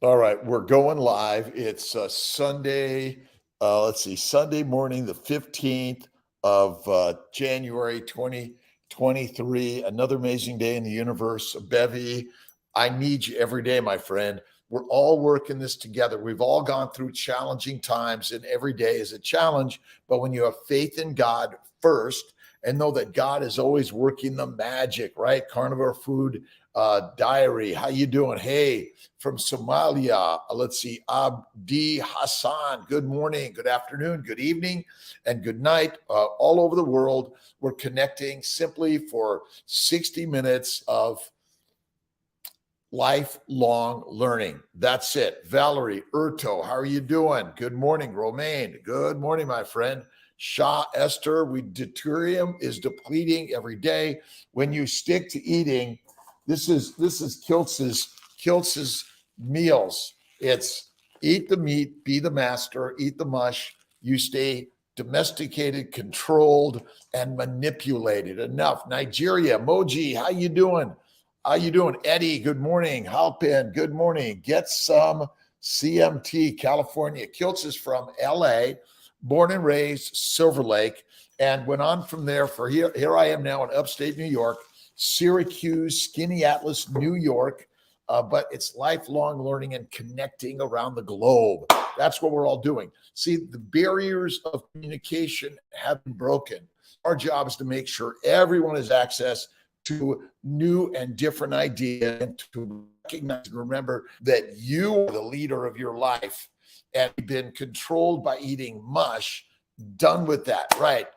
All right, we're going live. It's Sunday. Sunday morning, the 15th of January 2023. Another amazing day in the universe. Bevy, I need you every day, my friend. We're all working this together. We've all gone through challenging times, and every day is a challenge. But when you have faith in God first and know that God is always working the magic, right? Carnivore food diary. How you doing? Hey, from Somalia. Let's see, Abdi Hassan. Good morning, good afternoon, good evening, and good night. All over the world, we're connecting simply for 60 minutes of lifelong learning. That's it. Valerie Urto, how are you doing? Good morning, Romaine. Good morning, my friend. Shah Esther, deuterium is depleting every day. When you stick to eating, this is Kiltz's meals. It's eat the meat, be the master, eat the mush. You stay domesticated, controlled, and manipulated. Enough. Nigeria, Moji, how you doing? How you doing? Eddie, good morning. Halpin, good morning. Get some CMT, California. Kiltz is from LA, born and raised Silver Lake, and went on from there for here I am now in upstate New York, Syracuse, Skinny Atlas, New York, but it's lifelong learning and connecting around the globe. That's what we're all doing. See, the barriers of communication have been broken. Our job is to make sure everyone has access to new and different ideas, and to recognize and remember that you are the leader of your life and you've been controlled by eating mush. Done with that, right?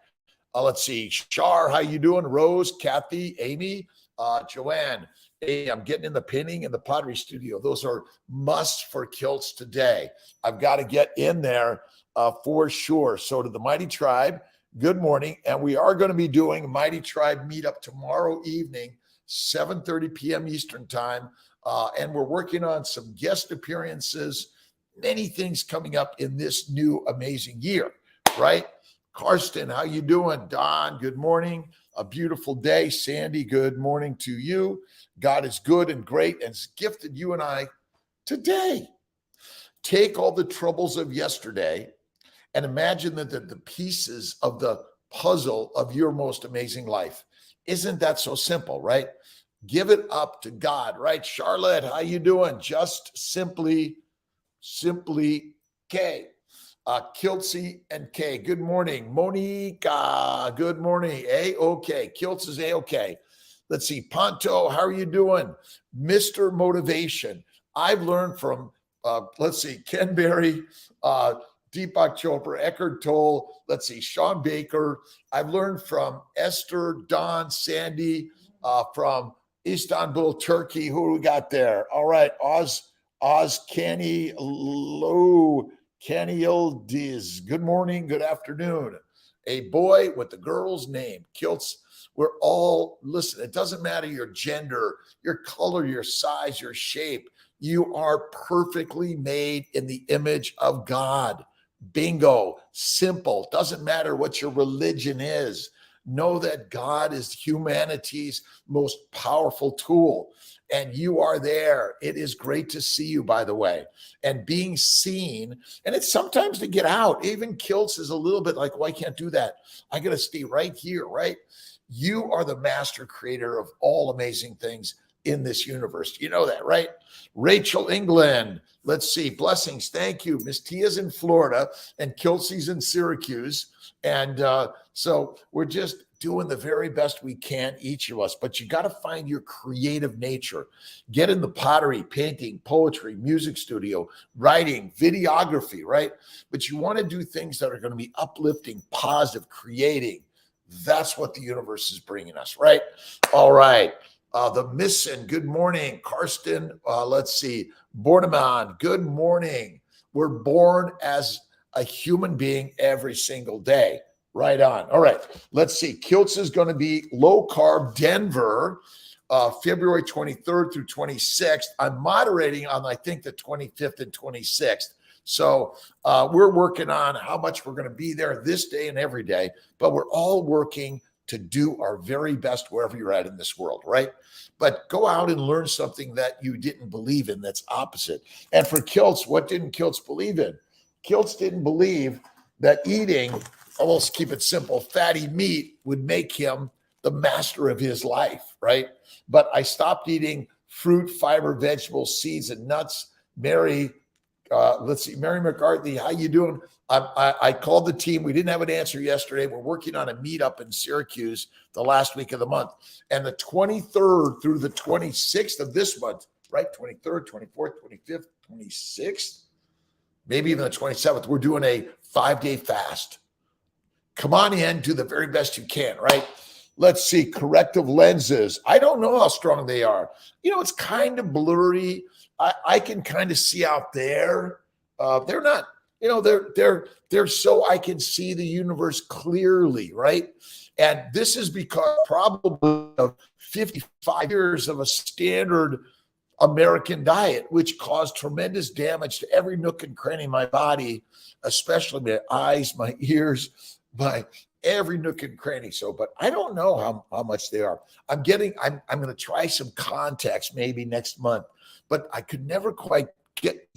Let's see. Shar, how you doing? Rose, Kathy, Amy, Joanne. Hey, I'm getting in the pinning in the pottery studio. Those are musts for Kiltz today. I've got to get in there for sure. So to the Mighty Tribe, good morning. And we are going to be doing Mighty Tribe meetup tomorrow evening, 7:30 p.m. Eastern time. And we're working on some guest appearances, many things coming up in this new amazing year, right? Karsten, how you doing? Don, good morning. A beautiful day. Sandy, good morning to you. God is good and great and has gifted you and I today. Take all the troubles of yesterday and imagine that the pieces of the puzzle of your most amazing life. Isn't that so simple, right? Give it up to God, right? Charlotte, how you doing? Just simply K. Kiltzy and K. Good morning. Monica, good morning. A-OK. Kiltz is A-OK. Let's see. Ponto, how are you doing? Mr. Motivation. I've learned from, Ken Berry, Deepak Chopra, Eckhart Tolle, Sean Baker. I've learned from Esther, Don, Sandy, from Istanbul, Turkey. Who we got there? All right. Oz Kenny Low. Kenny Oldiz, good morning, good afternoon. A boy with the girl's name, Kiltz. We're all, listen, it doesn't matter your gender, your color, your size, your shape. You are perfectly made in the image of God. Bingo. Simple. Doesn't matter what your religion is. Know that God is humanity's most powerful tool. And you are there. It is great to see you, by the way, and being seen. And it's sometimes to get out. Even Kiltz is a little bit like, well, I can't do that. I got to stay right here, right? You are the master creator of all amazing things in this universe. You know that, right? Rachel England. Let's see. Blessings. Thank you. Miss Tia's in Florida and Kiltzy's in Syracuse. And so we're just doing the very best we can, each of us, but you got to find your creative nature. Get in the pottery, painting, poetry, music studio, writing, videography, right? But you want to do things that are going to be uplifting, positive, creating. That's what the universe is bringing us, right? All right. The Missin, good morning. Karsten, Bornemann, good morning. We're born as a human being every single day. Right on. All right. Let's see. Kiltz is going to be low carb Denver, February 23rd through 26th. I'm moderating on, I think, the 25th and 26th. So we're working on how much we're going to be there this day and every day, but we're all working to do our very best wherever you're at in this world, right? But go out and learn something that you didn't believe in that's opposite. And for Kiltz, what didn't Kiltz believe in? Kiltz didn't believe that eating, let's keep it simple, fatty meat would make him the master of his life, right? But I stopped eating fruit, fiber, vegetables, seeds, and nuts. Mary McCarthy, how you doing? I called the team. We didn't have an answer yesterday. We're working on a meetup in Syracuse the last week of the month. And the 23rd through the 26th of this month, right? 23rd, 24th, 25th, 26th, maybe even the 27th, we're doing a 5-day fast. Come on in, do the very best you can, right? Let's see, corrective lenses. I don't know how strong they are. It's kind of blurry. I can kind of see out there. They're not, they're so I can see the universe clearly, right? And this is because probably of 55 years of a standard American diet, which caused tremendous damage to every nook and cranny in my body, especially my eyes, my ears, my every nook and cranny. So, but I don't know how much they are. I'm going to try some contacts maybe next month, but I could never quite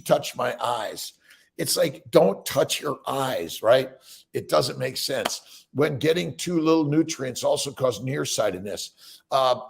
touch my eyes. It's like, don't touch your eyes, right? It doesn't make sense. When getting too little nutrients also cause nearsightedness.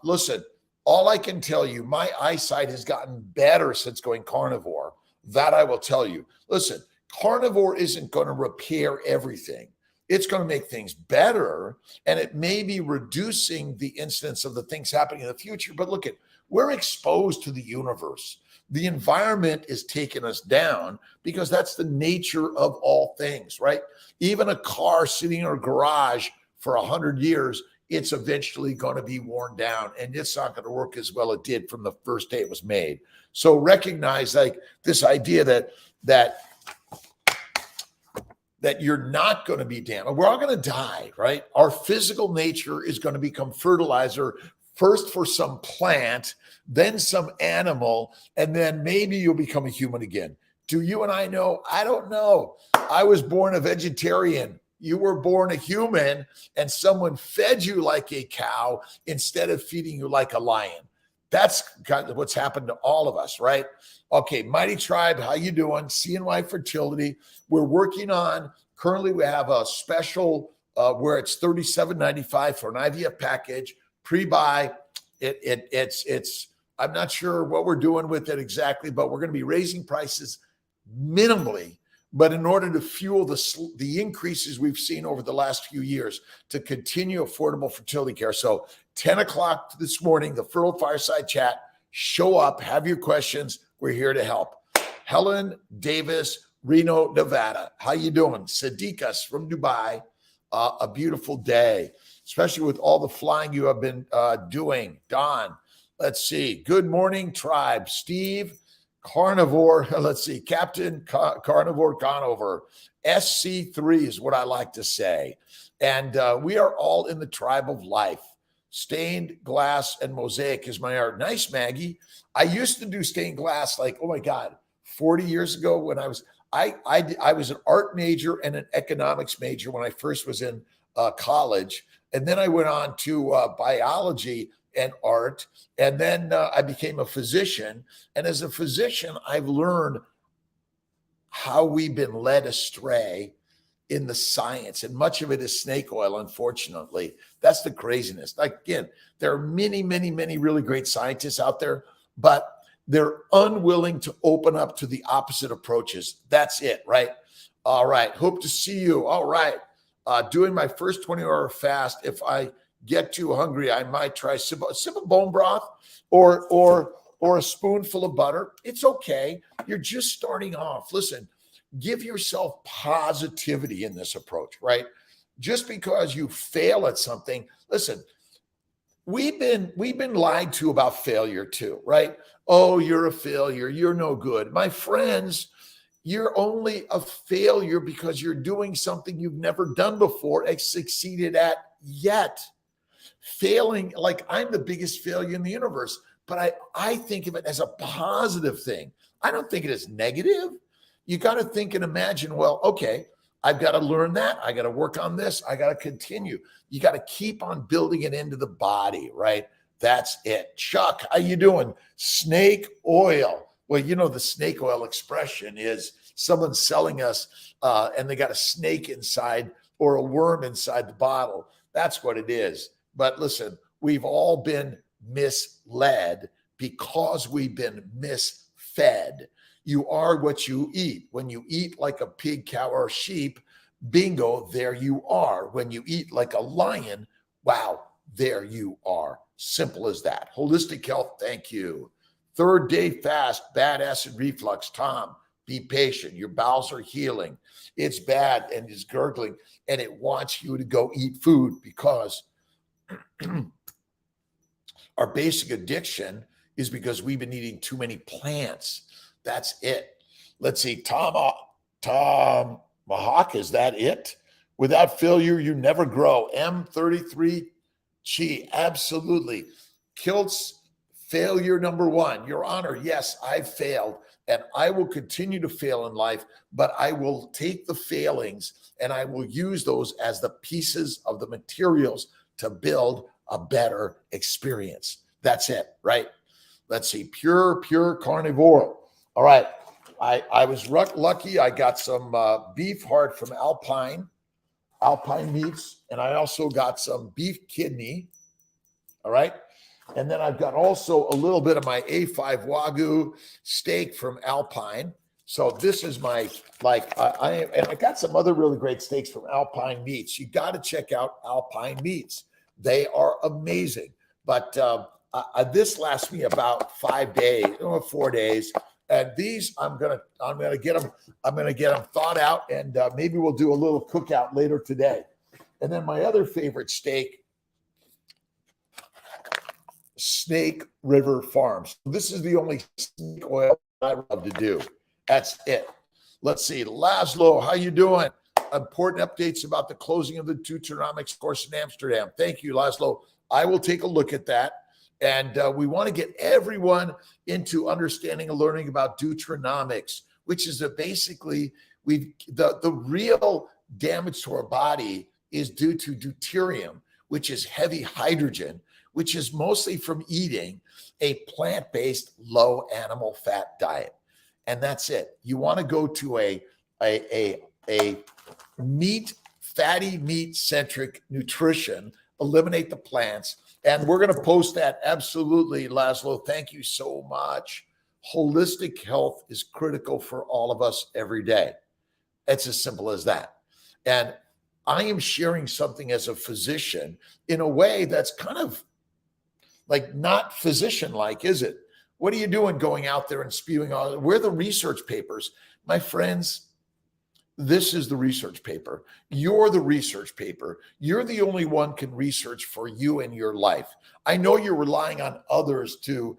Listen, all I can tell you, my eyesight has gotten better since going carnivore. That I will tell you. Listen, carnivore isn't going to repair everything. It's going to make things better, and it may be reducing the incidence of the things happening in the future. But look, we're exposed to the universe. The environment is taking us down because that's the nature of all things, right? Even a car sitting in a garage for 100 years, it's eventually going to be worn down, and it's not going to work as well as it did from the first day it was made. So recognize like this idea that you're not going to be damaged. We're all going to die, right? Our physical nature is going to become fertilizer first for some plant, then some animal, and then maybe you'll become a human again. Do you and I know? I don't know. I was born a vegetarian. You were born a human, and someone fed you like a cow instead of feeding you like a lion. That's kind of what's happened to all of us, right? Okay, Mighty Tribe, how you doing? CNY Fertility. We're working on, currently we have a special where it's $37.95 for an IVF package, pre-buy. It's I'm not sure what we're doing with it exactly, but we're going to be raising prices minimally, but in order to fuel the increases we've seen over the last few years to continue affordable fertility care. So 10 o'clock this morning, the Fertile Fireside Chat, show up, have your questions. We're here to help. Helen Davis, Reno, Nevada. How you doing? Sadiqas from Dubai. A beautiful day, especially with all the flying you have been doing. Don, let's see. Good morning, tribe. Steve, Carnivore. Let's see. Captain Carnivore Conover. SC3 is what I like to say. And we are all in the tribe of life. Stained glass and mosaic is my art. Nice, Maggie. I used to do stained glass like, oh my God, 40 years ago when I was an art major and an economics major when I first was in college. And then I went on to biology and art. And then I became a physician. And as a physician, I've learned how we've been led astray in the science, and much of it is snake oil, unfortunately. That's the craziness. Like, again, there are many, many, many really great scientists out there, but they're unwilling to open up to the opposite approaches. That's it, right? All right. Hope to see you. All right. Doing my first 20-hour fast. If I get too hungry, I might try a sip of bone broth or a spoonful of butter. It's okay. You're just starting off. Listen, give yourself positivity in this approach, right? Just because you fail at something, listen, we've been lied to about failure too, right? Oh, you're a failure. You're no good. My friends, you're only a failure because you're doing something you've never done before and succeeded at yet. Failing, like I'm the biggest failure in the universe, but I think of it as a positive thing. I don't think it is negative. You got to think and imagine, well, okay, I've got to learn that. I got to work on this. I got to continue. You got to keep on building it into the body, right? That's it. Chuck, how you doing? Snake oil. Well, you know, the snake oil expression is someone selling us and they got a snake inside or a worm inside the bottle. That's what it is. But listen, we've all been misled because we've been misfed. You are what you eat. When you eat like a pig, cow, or sheep, bingo, there you are. When you eat like a lion, wow, there you are. Simple as that. Holistic health, thank you. 3rd day fast, bad acid reflux. Tom, be patient. Your bowels are healing. It's bad and it's gurgling, and it wants you to go eat food because our basic addiction is because we've been eating too many plants. That's it. Let's see. Tom Mahawk, is that it? Without failure, you never grow. M33G, absolutely. Kiltz, failure number 1. Your Honor, yes, I've failed, and I will continue to fail in life, but I will take the failings and I will use those as the pieces of the materials to build a better experience. That's it, right? Let's see. Pure carnivore. All right. I was lucky. I got some beef heart from Alpine Meats, and I also got some beef kidney. All right. And then I've got also a little bit of my A5 Wagyu steak from Alpine. So this is my, and I got some other really great steaks from Alpine Meats. You got to check out Alpine Meats. They are amazing. But this lasts me about 5 days, 4 days. And these, I'm gonna get them thawed out, and maybe we'll do a little cookout later today. And then my other favorite steak, Snake River Farms. This is the only snake oil I love to do. That's it. Let's see, Laszlo, how you doing? Important updates about the closing of the Deuteronomics course in Amsterdam. Thank you, Laszlo. I will take a look at that. And we want to get everyone into understanding and learning about Deuteronomics, which is basically the real damage to our body is due to deuterium, which is heavy hydrogen, which is mostly from eating a plant-based low animal fat diet. And that's it. You want to go to a fatty meat-centric nutrition, eliminate the plants. And we're going to post that. Absolutely, Laszlo. Thank you so much. Holistic health is critical for all of us every day. It's as simple as that. And I am sharing something as a physician in a way that's kind of like not physician-like, is it? What are you doing going out there and spewing all? Where are the research papers? My friends, this is the research paper. You're the research paper. You're the only one can research for you in your life. I know you're relying on others to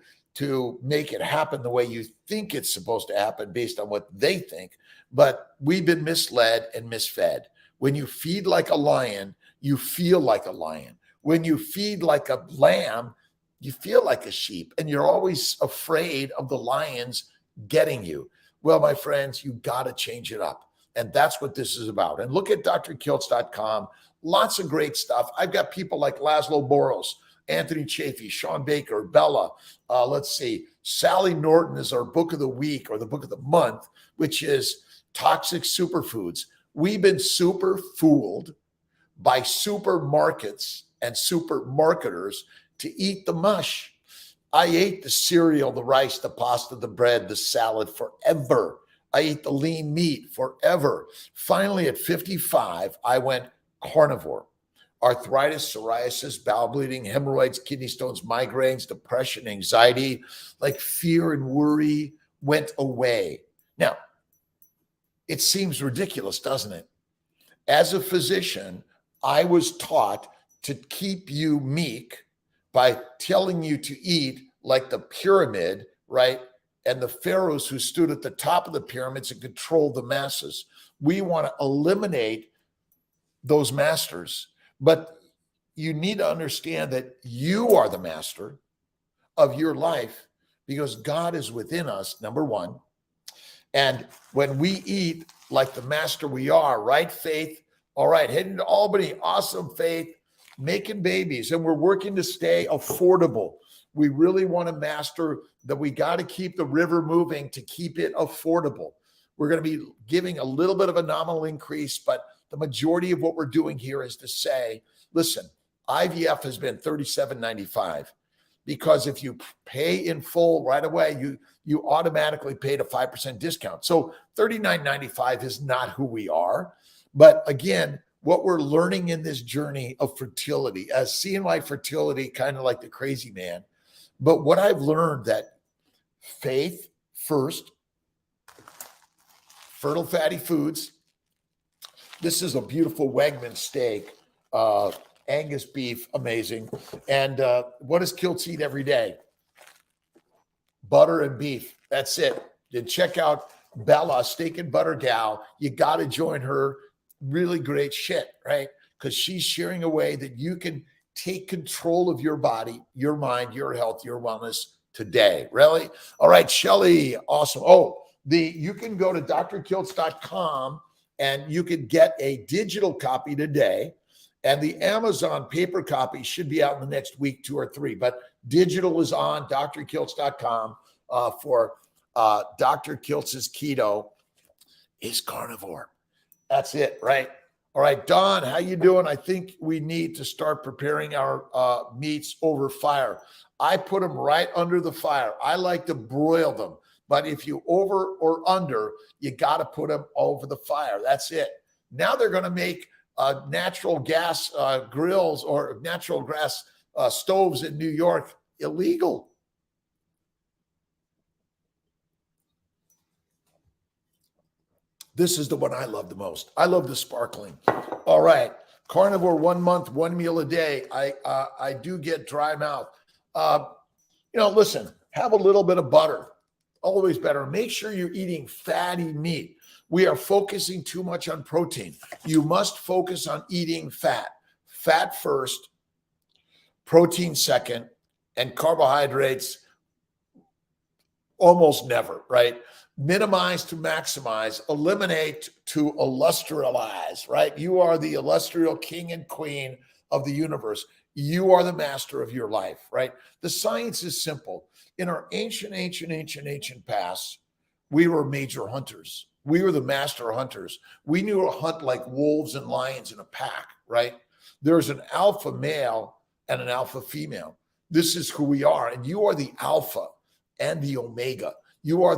make it happen the way you think it's supposed to happen based on what they think, but we've been misled and misfed. When you feed like a lion, you feel like a lion. When you feed like a lamb, you feel like a sheep, and you're always afraid of the lions getting you. Well, my friends, you got to change it up. And that's what this is about. And look at drkiltz.com. Lots of great stuff. I've got people like Laszlo Boros, Anthony Chafee, Sean Baker, Bella. Let's see. Sally Norton is our book of the week or the book of the month, which is Toxic Superfoods. We've been super fooled by supermarkets and super marketers to eat the mush. I ate the cereal, the rice, the pasta, the bread, the salad forever. I ate the lean meat forever. Finally, at 55, I went carnivore. Arthritis, psoriasis, bowel bleeding, hemorrhoids, kidney stones, migraines, depression, anxiety, like fear and worry went away. Now, it seems ridiculous, doesn't it? As a physician, I was taught to keep you meek by telling you to eat like the pyramid, right? And the pharaohs who stood at the top of the pyramids and controlled the masses. We want to eliminate those masters, but you need to understand that you are the master of your life because God is within us, number one. And when we eat like the master we are, right, Faith? All right, heading to Albany. Awesome, Faith. Making babies. And we're working to stay affordable. We really want to master that we got to keep the river moving to keep it affordable. We're going to be giving a little bit of a nominal increase, but the majority of what we're doing here is to say, listen, IVF has been $37.95 because if you pay in full right away, you automatically paid a 5% discount. So $39.95 is not who we are. But again, what we're learning in this journey of fertility, as seeing my fertility kind of like the crazy man. But what I've learned that faith first, fertile fatty foods. This is a beautiful Wegman steak, Angus beef, amazing. And what does Kiltz eat every day? Butter and beef. That's it. Then check out Bella, Steak and Butter Gal. You got to join her. Really great shit, right? Because she's sharing a way that you can take control of your body, your mind, your health, your wellness today. Really? All right, Shelly. Awesome. Oh, you can go to drkiltz.com and you can get a digital copy today. And the Amazon paper copy should be out in the next week, 2 or 3. But digital is on drkiltz.com for Dr. Kiltz's Keto is Carnivore. That's it, right? All right, Don, how you doing? I think we need to start preparing our meats over fire. I put them right under the fire. I like to broil them. But if you over or under, you got to put them over the fire. That's it. Now they're going to make natural gas grills or natural gas stoves in New York illegal. This is the one I love the most. I love the sparkling. All right. Carnivore 1 month, 1 meal a day. I do get dry mouth. Listen, have a little bit of butter. Always better. Make sure you're eating fatty meat. We are focusing too much on protein. You must focus on eating fat. Fat first, protein second, and carbohydrates almost never, right? Minimize to maximize, eliminate to illustrialize, right? You are the illustrial king and queen of the universe. You are the master of your life, right? The science is simple. In our ancient past, we were major hunters. We were the master hunters. We knew to hunt like wolves and lions in a pack, right? There's an alpha male and an alpha female. This is who we are. And you are the alpha and the omega. You are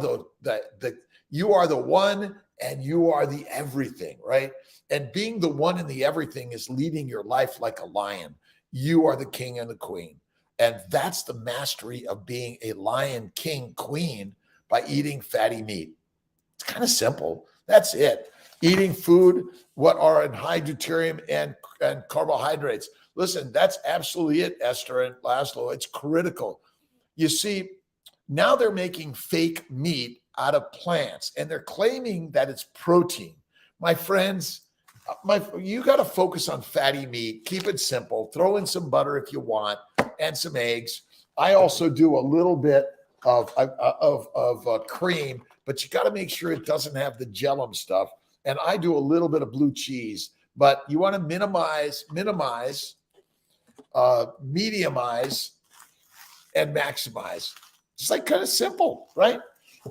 you are the one and you are the everything, right? And being the one and the everything is leading your life like a lion. You are the king and the queen. And that's the mastery of being a lion, king, queen by eating fatty meat. It's kind of simple. That's it. Eating food, what are in high deuterium and carbohydrates. Listen, that's absolutely it, Esther and Laszlo. It's critical. You see, now they're making fake meat out of plants, and they're claiming that it's protein. My friends, you got to focus on fatty meat. Keep it simple. Throw in some butter if you want, and some eggs. I also do a little bit of cream, but you got to make sure it doesn't have the gelum stuff. And I do a little bit of blue cheese, but you want to minimize, mediumize, and maximize. It's like kind of simple, right?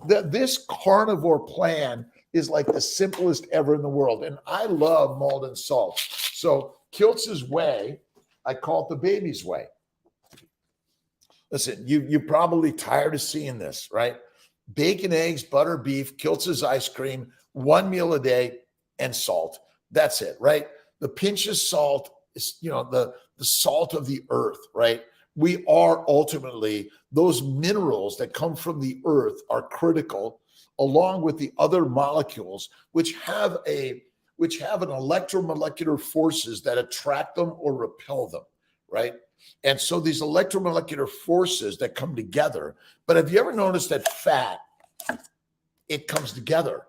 This carnivore plan is like the simplest ever in the world. And I love malt and salt. So Kiltz's way, I call it the baby's way. Listen, you're probably tired of seeing this, right? Bacon, eggs, butter, beef, Kiltz's ice cream, 1 meal a day, and salt. That's it, right? The pinch of salt is, the salt of the earth, right? We are ultimately, those minerals that come from the earth are critical, along with the other molecules, which have an electromolecular forces that attract them or repel them, right? And so these electromolecular forces that come together. But have you ever noticed that fat, it comes together,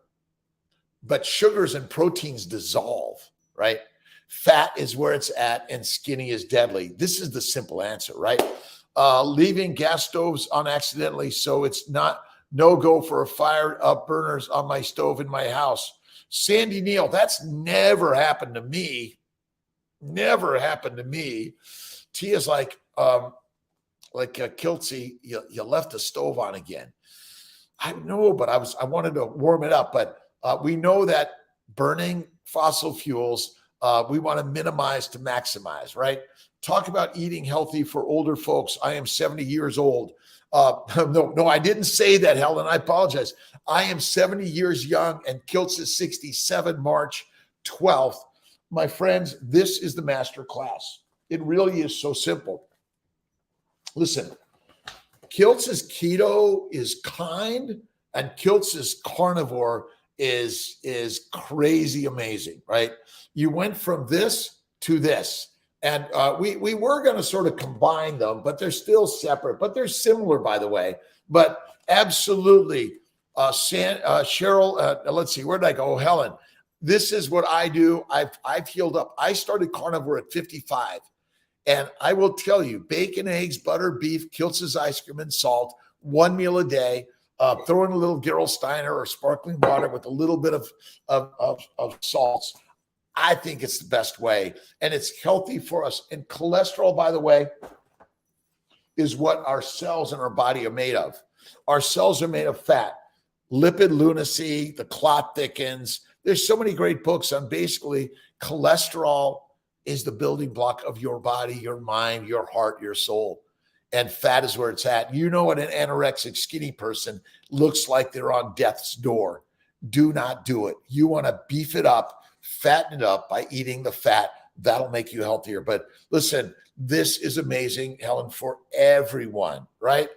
but sugars and proteins dissolve, right? Fat is where it's at and skinny is deadly. This is the simple answer, right? Leaving gas stoves on accidentally so it's not No go for a fired up burners on my stove in my house. Sandy Neal, that's never happened to me. Never happened to me. Tia's like Kiltzy, you left the stove on again. I know, but I wanted to warm it up. But we know that burning fossil fuels, we want to minimize to maximize, right? Talk about eating healthy for older folks. I am 70 years old. No, I didn't say that, Helen. I apologize. I am 70 years young, and Kiltz is 67, March 12th. My friends, this is the master class. It really is so simple. Listen, Kiltz's keto is kind, and Kiltz's carnivore is crazy amazing, right? You went from this to this. And we were going to sort of combine them, but they're still separate, but they're similar, by the way. But absolutely, Cheryl, let's see, where did I go? Oh, Helen, this is what I do. I've healed up. I started carnivore at 55. And I will tell you, bacon, eggs, butter, beef, Kiltz's ice cream, and salt, one meal a day, throw in a little Gerolsteiner or sparkling water with a little bit of salts. I think it's the best way, and it's healthy for us. And cholesterol, by the way, is what our cells in our body are made of. Our cells are made of fat. Lipid lunacy, the clot thickens. There's so many great books on basically cholesterol is the building block of your body, your mind, your heart, your soul. And fat is where it's at. You know what an anorexic skinny person looks like they're on death's door. Do not do it. You want to beef it up, fatten it up by eating the fat. That'll make you healthier. But listen, this is amazing, Helen, for everyone, right?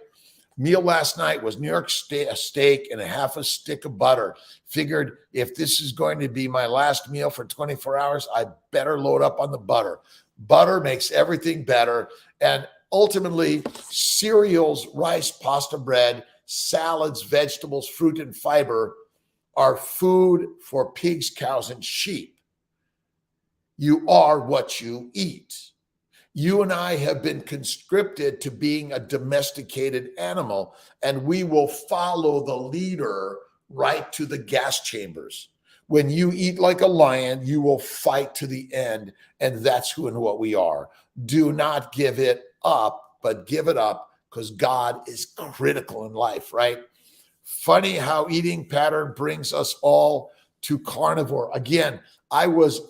Meal last night was New York steak and a half a stick of butter. Figured if this is going to be my last meal for 24 hours, I better load up on the butter. Butter makes everything better. And ultimately, cereals, rice, pasta, bread, salads, vegetables, fruit, and fiber are food for pigs, cows, and sheep. You are what you eat. You and I have been conscripted to being a domesticated animal, and we will follow the leader right to the gas chambers. When you eat like a lion, you will fight to the end, and that's who and what we are. Do not give it up, but give it up because God is critical in life, right? Funny how eating pattern brings us all to carnivore. Again, I was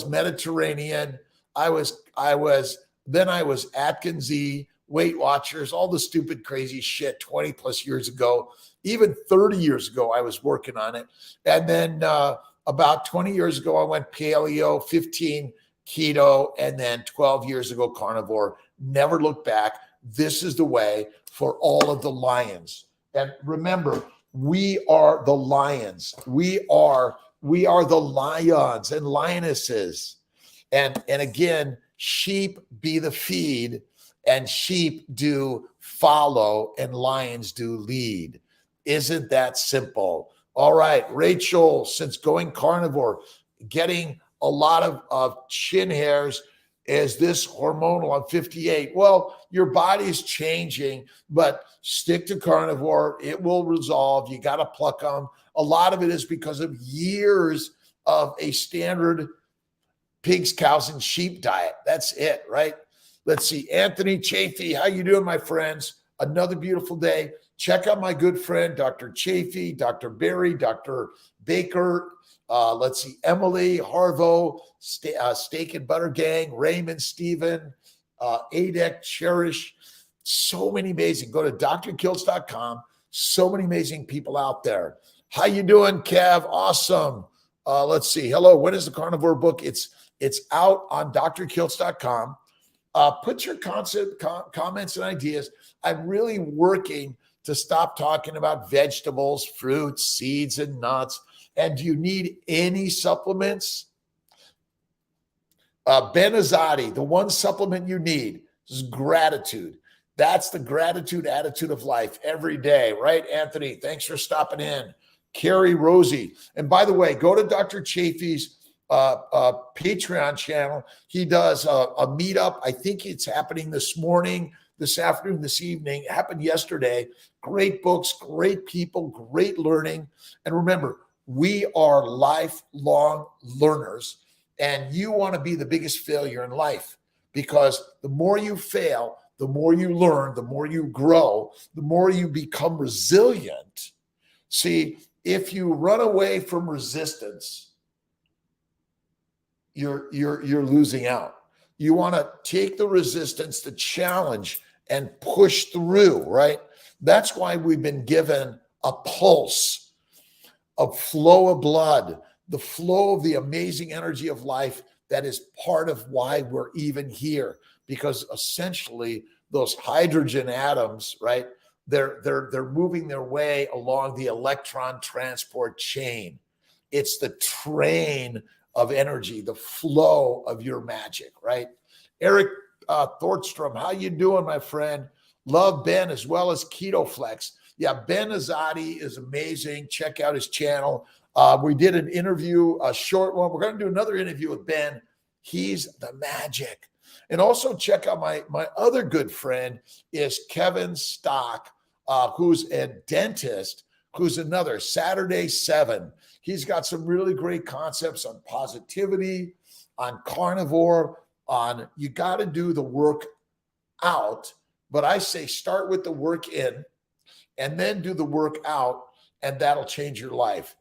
Mediterranean. I was Atkinsy, Weight Watchers, all the stupid, crazy shit 20 plus years ago. Even 30 years ago, I was working on it. And then about 20 years ago, I went paleo, 15 keto, and then 12 years ago, carnivore. Never looked back. This is the way for all of the lions. And remember, we are the lions. We are the lions and lionesses. And again, sheep be the feed, and sheep do follow, and lions do lead. Isn't that simple? All right, Rachel, since going carnivore, getting a lot of chin hairs, is this hormonal? I'm 58. Well, your body's changing, but stick to carnivore. It will resolve. You got to pluck them. A lot of it is because of years of a standard pigs, cows, and sheep diet. That's it, right? Let's see. Anthony Chafee, how you doing, my friends? Another beautiful day. Check out my good friend, Dr. Chafee, Dr. Berry, Dr. Baker. Let's see. Emily, Harvo, Steak and Butter Gang, Raymond, Stephen, Adek, Cherish. So many amazing. Go to drkiltz.com. So many amazing people out there. How you doing, Kev? Awesome. Let's see. Hello. When is the carnivore book? It's out on drkiltz.com. Put your comments and ideas. I'm really working to stop talking about vegetables, fruits, seeds, and nuts. And do you need any supplements? Benazati, the one supplement you need is gratitude. That's the gratitude attitude of life every day, right, Anthony? Thanks for stopping in. Carrie Rosie. And by the way, go to Dr. Chafee's Patreon channel. He does a meetup. I think it's happening this morning. this afternoon, this evening. It happened yesterday. Great books, great people, great learning. And remember, we are lifelong learners, and you want to be the biggest failure in life, because the more you fail, the more you learn, the more you grow, the more you become resilient. See, if you run away from resistance, you're losing out. You want to take the resistance, the challenge, and push through, right? That's why we've been given a pulse, a flow of blood, the flow of the amazing energy of life that is part of why we're even here. Because essentially those hydrogen atoms, right? They're moving their way along the electron transport chain. It's the train of energy, the flow of your magic, right? Eric Thorstrom, how you doing, my friend? Love Ben as well as Keto Flex. Yeah, Ben Azadi is amazing. Check out his channel. We did an interview, a short one. We're going to do another interview with Ben. He's the magic. And also check out my other good friend is Kevin Stock, who's a dentist, who's another Saturday 7. He's got some really great concepts on positivity, on carnivore, on you got to do the work out. But I say start with the work in and then do the work out, and that'll change your life.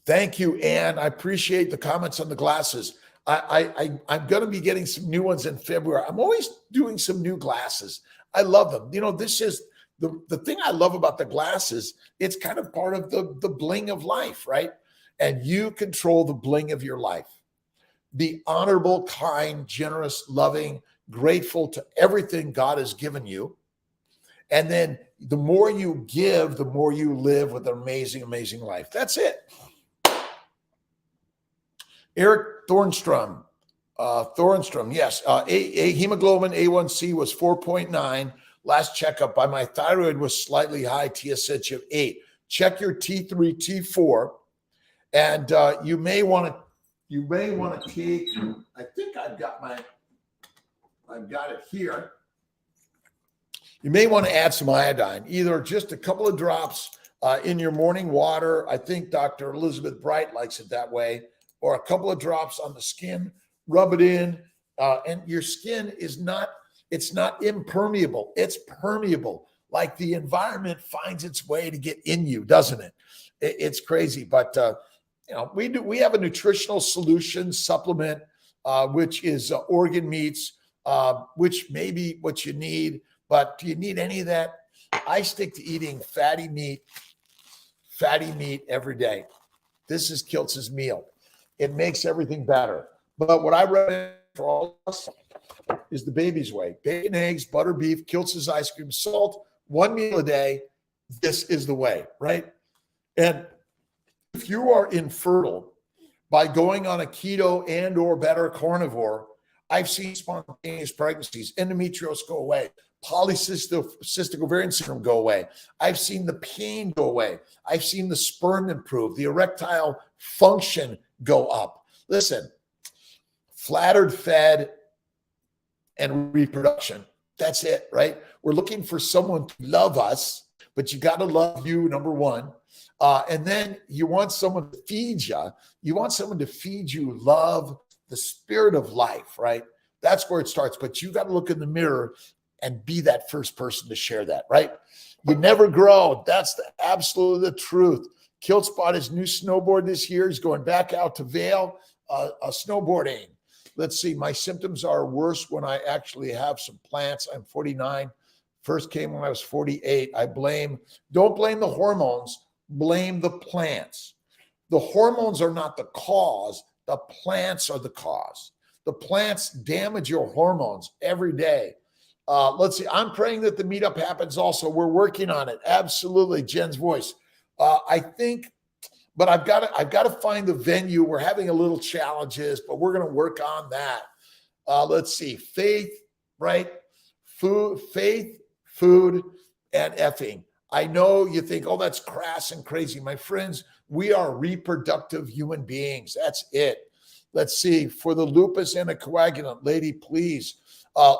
Thank you, Ann. I appreciate the comments on the glasses. I'm going to be getting some new ones in February. I'm always doing some new glasses. I love them. You know, this is the thing I love about the glasses. It's kind of part of the bling of life, right? And you control the bling of your life. Be honorable, kind, generous, loving, grateful to everything God has given you. And then the more you give, the more you live with an amazing, amazing life. That's it. Eric Thornstrom, yes. Hemoglobin A1C was 4.9. Last checkup by my thyroid was slightly high, TSH of 8. Check your T3, T4, and you may want to take. I think I've got it here. You may want to add some iodine, either just a couple of drops in your morning water. I think Dr. Elizabeth Bright likes it that way. Or a couple of drops on the skin, rub it in, and your skin is not impermeable. It's permeable. Like the environment finds its way to get in you, doesn't it? It's crazy. But, we have a nutritional solution supplement, which is organ meats, which may be what you need. But do you need any of that? I stick to eating fatty meat every day. This is Kiltz's meal. It makes everything better. But what I recommend for all of us is the baby's way. Bacon, eggs, butter, beef, Kiltz's ice cream, salt, one meal a day. This is the way, right? And if you are infertile by going on a keto and or better carnivore, I've seen spontaneous pregnancies, endometriosis go away, polycystic ovarian syndrome go away. I've seen the pain go away. I've seen the sperm improve, the erectile function go up. Listen, flattered, fed, and reproduction. That's it, right? We're looking for someone to love us, but you got to love you, number one. And then you want someone to feed you. You want someone to feed you love, the spirit of life, right? That's where it starts. But you got to look in the mirror and be that first person to share that, right? You never grow. That's absolutely the truth. Kiltz bought his new snowboard this year. He's going back out to Vail, snowboarding. Let's see. My symptoms are worse when I actually have some plants. I'm 49. First came when I was 48. Don't blame the hormones. Blame the plants. The hormones are not the cause. The plants are the cause. The plants damage your hormones every day. Let's see. I'm praying that the meetup happens also. We're working on it. Absolutely. Jen's voice. I think, but I've got to find the venue. We're having a little challenges, but we're going to work on that. Let's see. Faith, right? Faith, food, and effing. I know you think, oh, that's crass and crazy. My friends, we are reproductive human beings. That's it. Let's see. For the lupus anticoagulant, lady, please.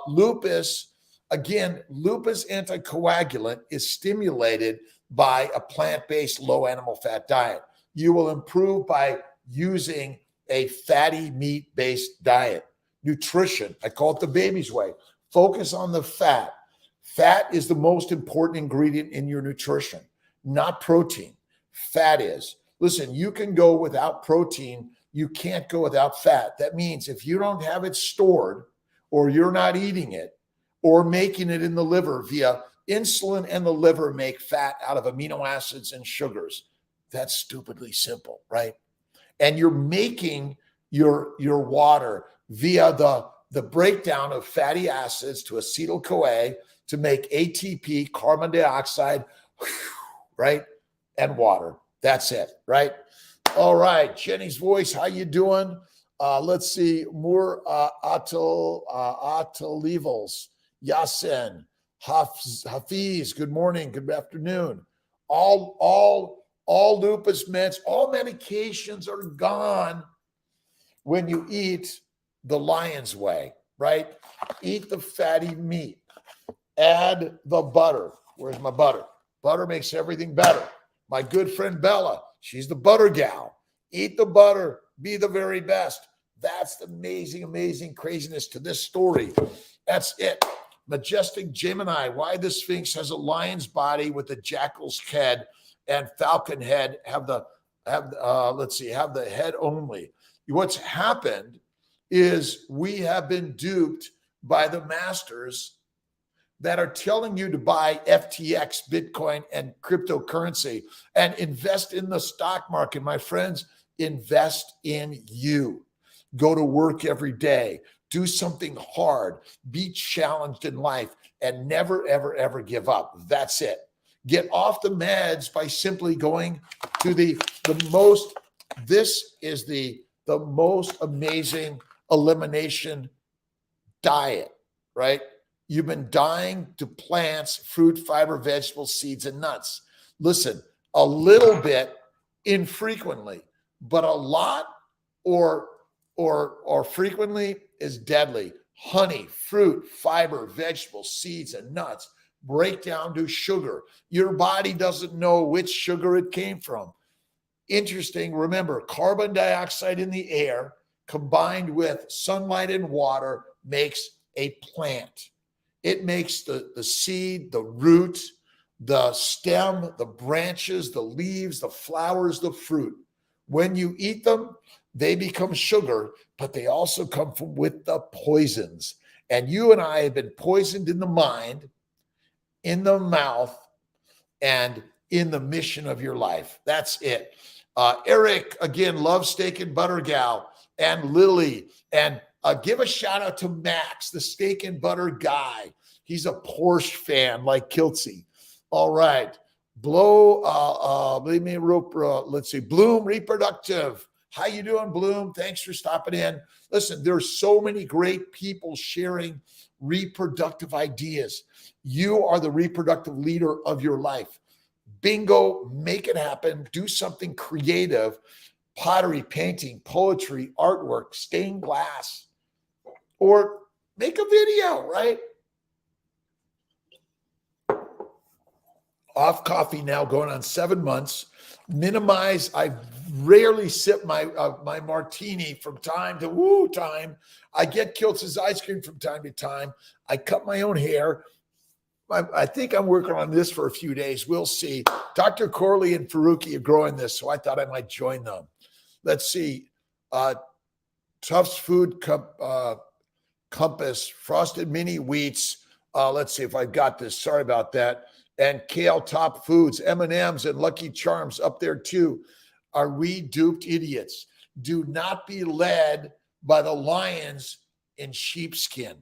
Lupus, again, lupus anticoagulant is stimulated by a plant-based low animal fat diet. You will improve by using a fatty meat-based diet. Nutrition, I call it the baby's way. Focus on the fat. Fat is the most important ingredient in your nutrition, not protein. Fat is. Listen, you can go without protein. You can't go without fat. That means if you don't have it stored, or you're not eating it, or making it in the liver via insulin, and the liver make fat out of amino acids and sugars. That's stupidly simple, right? And you're making your water via the breakdown of fatty acids to acetyl-CoA to make ATP, carbon dioxide, right? And water. That's it, right? All right, Jenny's voice, how you doing? Let's see, more Atalivals, Yasin, Hafiz, good morning, good afternoon. All lupus meds, all medications are gone when you eat the lion's way, right? Eat the fatty meat. Add the butter. Where's my butter? Butter makes everything better. My good friend Bella, she's the butter gal. Eat the butter. Be the very best. That's the amazing, amazing craziness to this story. That's it. Majestic Gemini, why the Sphinx has a lion's body with a jackal's head and falcon head have the head only. What's happened is we have been duped by the masters that are telling you to buy FTX, Bitcoin, and cryptocurrency and invest in the stock market. My friends, invest in you. Go to work every day. Do something hard. Be challenged in life and never, ever, ever give up. That's it. Get off the meds by simply going to the most, this is the most amazing elimination diet, right? You've been dying to plants, fruit, fiber, vegetables, seeds, and nuts. Listen, a little bit infrequently, but a lot or frequently is deadly. Honey, fruit, fiber, vegetables, seeds, and nuts break down to sugar. Your body doesn't know which sugar it came from. Interesting. Remember, carbon dioxide in the air combined with sunlight and water makes a plant. It makes the seed, the root, the stem, the branches, the leaves, the flowers, the fruit. When you eat them, they become sugar, but they also come from with the poisons. And you and I have been poisoned in the mind, in the mouth, and in the mission of your life. That's it. Eric, again, love steak and butter gal, and Lily, and give a shout out to Max, the steak and butter guy. He's a Porsche fan like Kiltzy. All right. Let's see. Bloom Reproductive. How you doing, Bloom? Thanks for stopping in. Listen, there's so many great people sharing reproductive ideas. You are the reproductive leader of your life. Bingo, make it happen. Do something creative. Pottery, painting, poetry, artwork, stained glass, or make a video, right? Off coffee now, going on 7 months. Minimize. I rarely sip my martini from time to time. I get Kiltz's ice cream from time to time. I cut my own hair. I think I'm working on this for a few days. We'll see. Dr. Corley and Faruqi are growing this, so I thought I might join them. Let's see. Tufts Food Compass, Frosted Mini Wheats. Let's see if I've got this. Sorry about that. And Kale Top Foods, M&Ms, and Lucky Charms up there too. Are we duped idiots? Do not be led by the lions in sheepskin,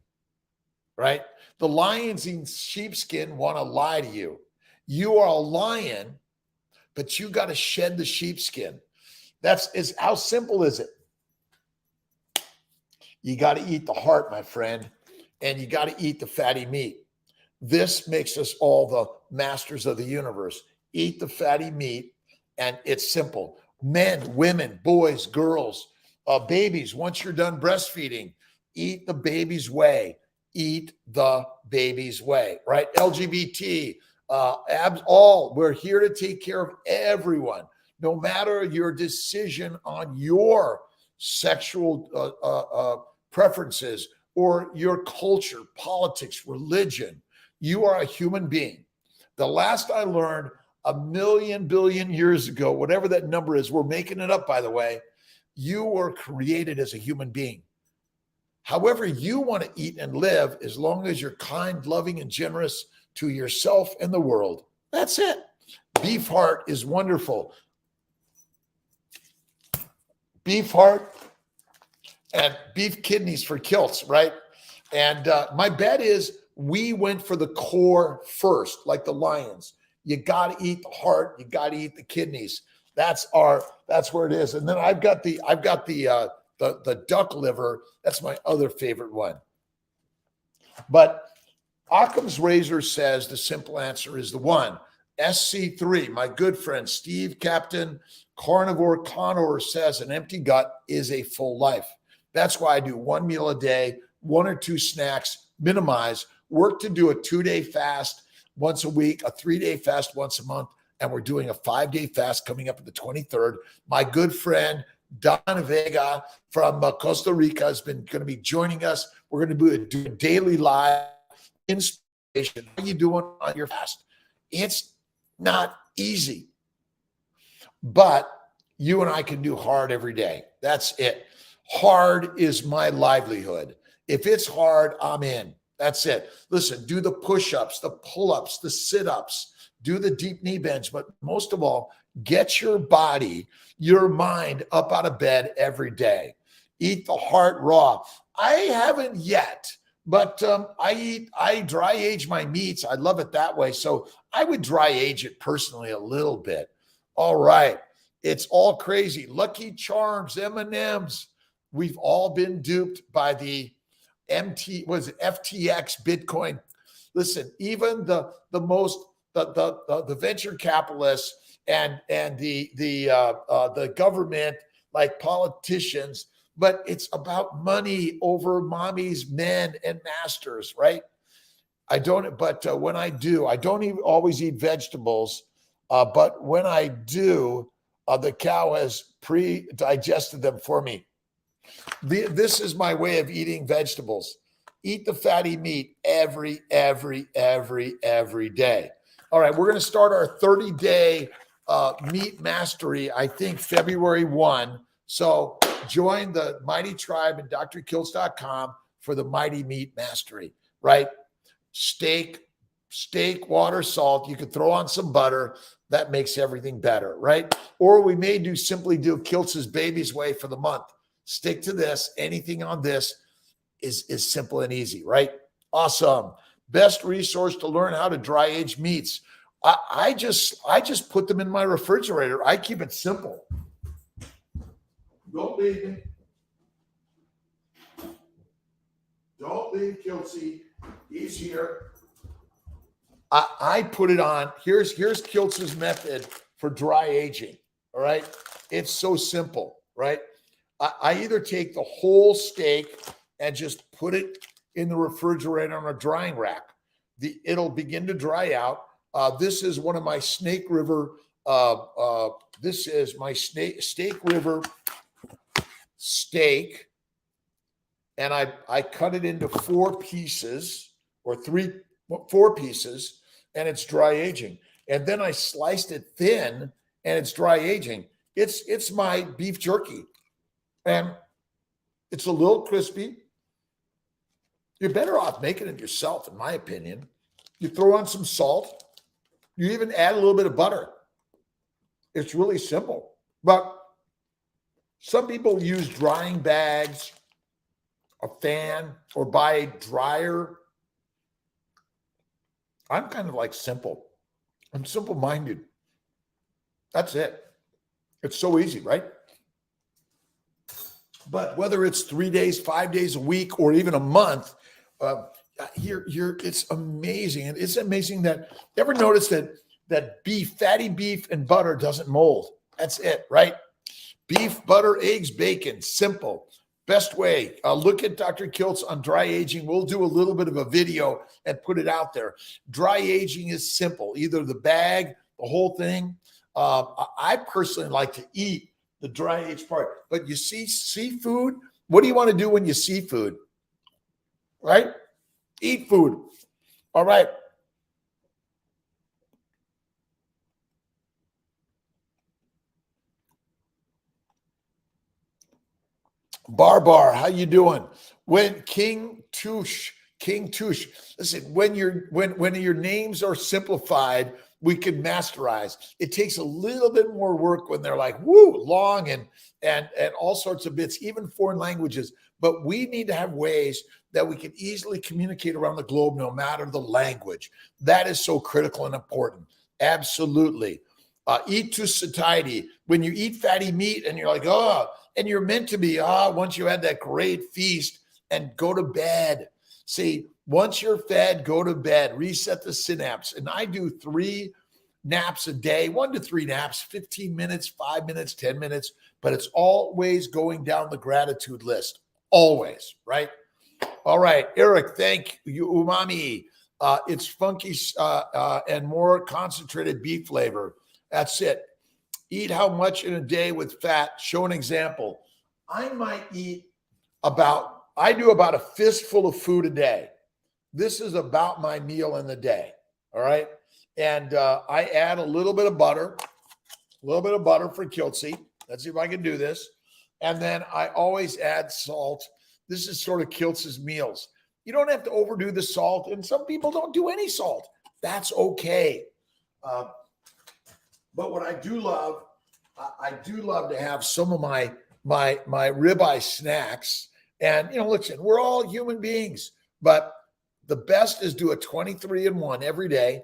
right? The lions in sheepskin want to lie to you. You are a lion, but you got to shed the sheepskin. How simple is it? You got to eat the heart, my friend, and you got to eat the fatty meat. This makes us all the masters of the universe. Eat the fatty meat, and it's simple. Men, women, boys, girls, babies, once you're done breastfeeding, eat the baby's way. eat the baby's way, right? LGBT, we're here to take care of everyone, no matter your decision on your sexual preferences or your culture, politics, religion. You are a human being. The last I learned, 1,000,000,000,000 years ago, whatever that number is, we're making it up, by the way, you were created as a human being. However you want to eat and live, as long as you're kind, loving, and generous to yourself and the world. That's it. Beef heart is wonderful. Beef heart and beef kidneys for Kiltz, right? And my bet is we went for the core first, like the lions. You got to eat the heart. You got to eat the kidneys. That's where it is. And then I've got the duck liver. That's my other favorite one. But Occam's razor says the simple answer is the one. SC3, my good friend Steve Captain Carnivore says an empty gut is a full life. That's why I do one meal a day, 1 or 2 snacks, minimize, work to do a 2-day fast once a week, a 3-day fast once a month, and we're doing a 5-day fast coming up on the 23rd. My good friend Don Vega from Costa Rica is going to be joining us. We're going to do a daily live inspiration. How are you doing on your fast? It's not easy, but you and I can do hard every day. That's it. Hard is my livelihood. If it's hard, I'm in. That's it. Listen, do the push-ups, the pull-ups, the sit-ups, do the deep knee bends, but most of all, get your body, your mind up out of bed every day. Eat the heart raw. I haven't yet, but I dry age my meats. I love it that way. So I would dry age it personally a little bit. All right. It's all crazy. Lucky Charms, M&Ms. We've all been duped by the FTX Bitcoin. Listen, even the venture capitalists and the government, like politicians, but it's about money over mommies, men, and masters, right? When I do, I don't even always eat vegetables, but when I do, the cow has pre-digested them for me. This is my way of eating vegetables. Eat the fatty meat every day. All right, we're going to start our 30-day meat mastery, I think February 1. So join the Mighty Tribe at drkiltz.com for the Mighty Meat Mastery, right? Steak, water, salt. You could throw on some butter. That makes everything better, right? Or we may simply do Kiltz's Baby's Way for the month. Stick to this. Anything on this is simple and easy, right? Awesome. Best resource to learn how to dry age meats. I just put them in my refrigerator. I keep it simple. Don't leave me. Don't leave Kiltzy. He's here. I put it on. Here's Kiltz's method for dry aging. All right. It's so simple, right? I either take the whole steak and just put it in the refrigerator on a drying rack. It'll begin to dry out. This is one of my Snake River. This is my Snake River steak. And I cut it into 4 pieces or 4 pieces, and it's dry aging. And then I sliced it thin, and it's dry aging. It's my beef jerky. And it's a little crispy. You're better off making it yourself, in my opinion. You throw on some salt. You even add a little bit of butter. It's really simple. But some people use drying bags, a fan, or buy a dryer. I'm kind of like simple. I'm simple-minded. That's it. It's so easy, right? But whether it's 3 days, 5 days a week, or even a month, it's amazing. And it's amazing that ever notice that fatty beef and butter doesn't mold. That's it, right? Beef, butter, eggs, bacon, simple. Best way, look at Dr. Kiltz on dry aging. We'll do a little bit of a video and put it out there. Dry aging is simple, either the bag, the whole thing. I personally like to eat the dry aged part, but you see seafood. What do you want to do when you see food? Right? Eat food. All right. Bar, how you doing? When King Touche, listen, when your names are simplified, we can masterize. It takes a little bit more work when they're like, woo, long and all sorts of bits, even foreign languages. But we need to have ways that we can easily communicate around the globe, no matter the language. That is so critical and important. Absolutely. Eat to satiety. When you eat fatty meat and you're like, oh, and you're meant to be, once you had that great feast, and go to bed. See, once you're fed, go to bed, reset the synapse. And I do 3 naps a day, 1 to 3 naps, 15 minutes, 5 minutes, 10 minutes, but it's always going down the gratitude list. Always, right? All right, Eric, thank you, umami. It's funky and more concentrated beef flavor. That's it. Eat how much in a day with fat? Show an example. I might eat I do about a fistful of food a day. This is about my meal in the day. All right. And I add a little bit of butter for Kiltzy. Let's see if I can do this. And then I always add salt. This is sort of Kiltz's meals. You don't have to overdo the salt. And some people don't do any salt. That's okay. But what I do love to have some of my ribeye snacks. And, listen, we're all human beings, but the best is do a 23-in-1 every day.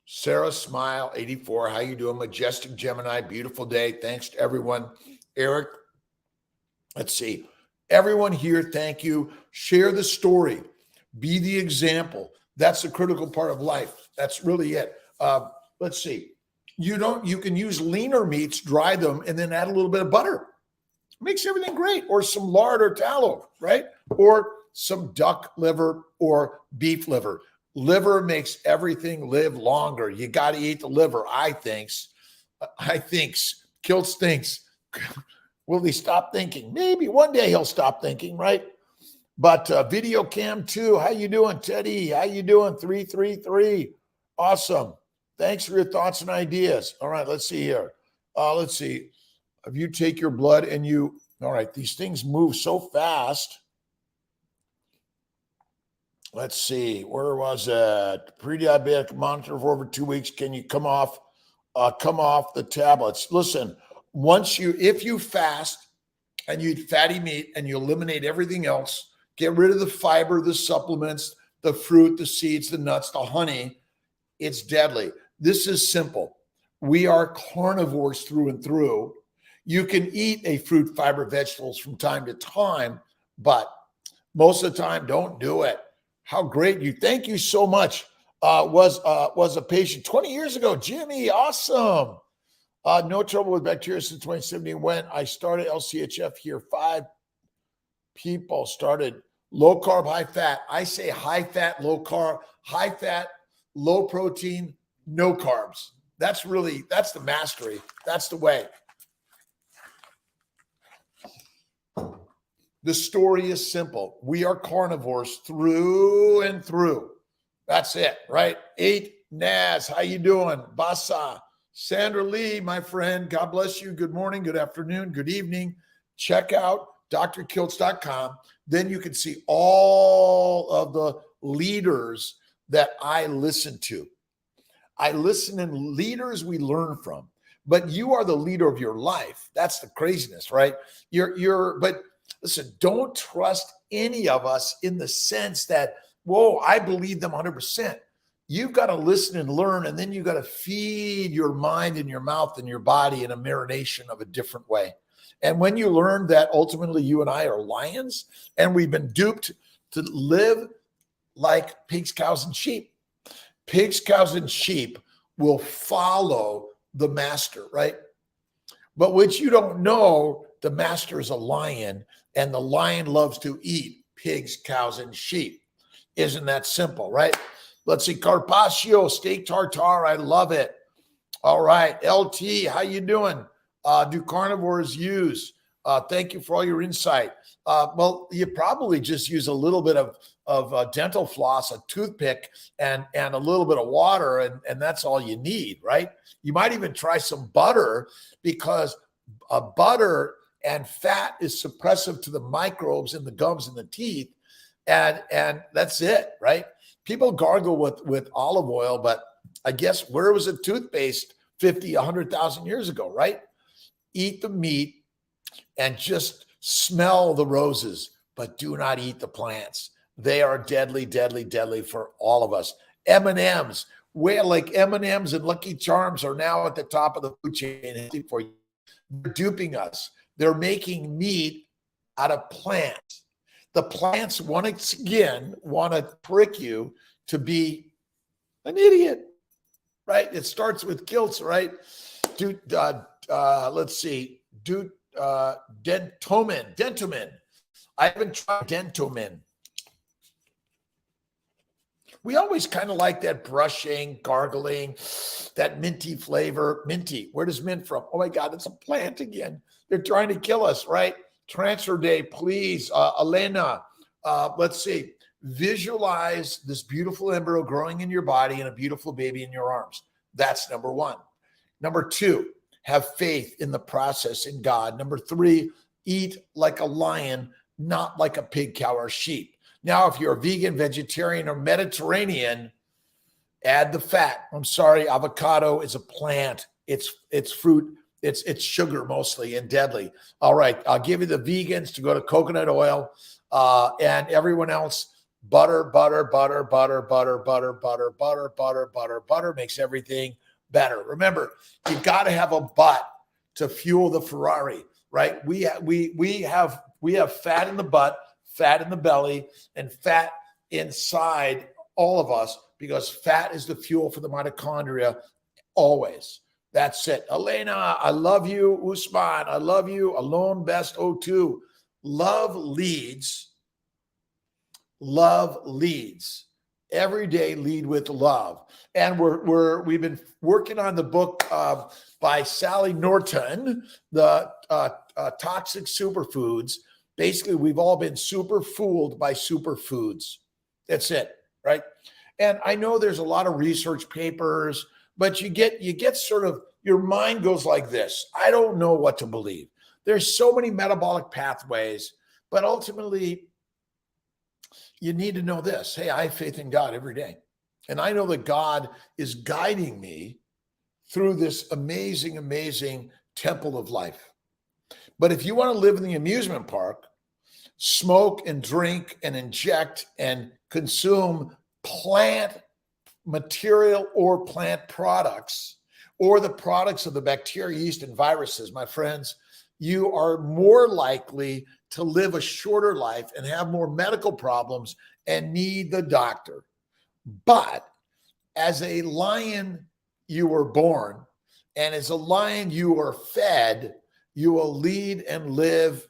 Sarah Smile 84, how you doing? Majestic Gemini, beautiful day. Thanks to everyone. Eric, let's see. Everyone here, thank you. Share the story. Be the example. That's the critical part of life. That's really it. Let's see. You can use leaner meats, dry them, and then add a little bit of butter. Makes everything great. Or some lard or tallow, right? Or some duck liver or beef liver. Liver makes everything live longer. You got to eat the liver, I thinks. Kiltz thinks. Will he stop thinking? Maybe one day he'll stop thinking, right? But video cam 2, how you doing, Teddy? How you doing? 333. Awesome. Thanks for your thoughts and ideas. All right, let's see here. Let's see. If you take your blood and all right, these things move so fast. Let's see. Where was it? Pre-diabetic monitor for over 2 weeks. Can you come off the tablets? Listen, if you fast and you eat fatty meat and you eliminate everything else, get rid of the fiber, the supplements, the fruit, the seeds, the nuts, the honey, it's deadly. This is simple. We are carnivores through and through. You can eat a fruit, fiber, vegetables from time to time, but most of the time, don't do it. How great you! Thank you so much. Was a patient 20 years ago. Jimmy, awesome. No trouble with bacteria since 2017. When I started LCHF here, 5 people started low carb, high fat. I say high fat, low carb, high fat, low protein, no carbs. That's the mastery. That's the way. The story is simple. We are carnivores through and through. That's it, right? 8 Naz, how you doing? Basa, Sandra Lee, my friend, God bless you. Good morning, good afternoon, good evening. Check out drkiltz.com. Then you can see all of the leaders that I listen to. I listen in leaders we learn from, but you are the leader of your life. That's the craziness, right? But listen, don't trust any of us in the sense that, whoa, I believe them 100%. You've got to listen and learn, and then you've got to feed your mind and your mouth and your body in a marination of a different way. And when you learn that ultimately you and I are lions and we've been duped to live like pigs, cows, and sheep. Pigs, cows, and sheep will follow the master, right? But what you don't know, the master is a lion, and the lion loves to eat pigs, cows, and sheep. Isn't that simple, right? Let's see, Carpaccio, steak tartare, I love it. All right, LT, how you doing? Do carnivores use? Thank you for all your insight. Well, you probably just use a little bit of dental floss, a toothpick, and a little bit of water, and that's all you need, right? You might even try some butter, because butter and fat is suppressive to the microbes in the gums and the teeth, and that's it, right? People gargle with olive oil, but I guess where was it toothpaste 50, 100,000 years ago, right? Eat the meat and just smell the roses, but do not eat the plants. They are deadly, deadly, deadly for all of us. M&Ms, where like M&Ms and Lucky Charms are now at the top of the food chain for you. They're duping us. They're making meat out of plants. The plants once again want to trick you to be an idiot, right? It starts with Kiltz, right? Let's see. Dentomin. I haven't tried Dentomin. We always kind of like that brushing, gargling, that minty flavor. Minty. Where does mint from? Oh my God, it's a plant again. They're trying to kill us, right? Transfer day, please. Elena, let's see. Visualize this beautiful embryo growing in your body and a beautiful baby in your arms. That's number one. Number two, have faith in the process in God. Number three, eat like a lion, not like a pig, cow, or sheep. Now, if you're a vegan, vegetarian, or Mediterranean, add the fat. I'm sorry, avocado is a plant. It's fruit. It's sugar mostly and deadly. All right, I'll give you the vegans to go to coconut oil, and everyone else, butter makes everything better. Remember, you got to have a butt to fuel the Ferrari, right? We have fat in the butt, fat in the belly, and fat inside all of us, because fat is the fuel for the mitochondria always. That's it. Elena, I love you. Usman, I love you. Alone Best 02. Love leads. Love leads. Every day lead with love. And we've been working on the book by Sally Norton, the Toxic Superfoods. Basically, we've all been super fooled by superfoods. That's it, right? And I know there's a lot of research papers, but you get sort of, your mind goes like this. I don't know what to believe. There's so many metabolic pathways, but ultimately, you need to know this. Hey, I have faith in God every day. And I know that God is guiding me through this amazing, amazing temple of life. But if you want to live in the amusement park, smoke and drink and inject and consume plant material or plant products, or the products of the bacteria, yeast, and viruses, my friends, you are more likely to live a shorter life and have more medical problems and need the doctor. But as a lion, you were born, and as a lion, you are fed. You will lead and live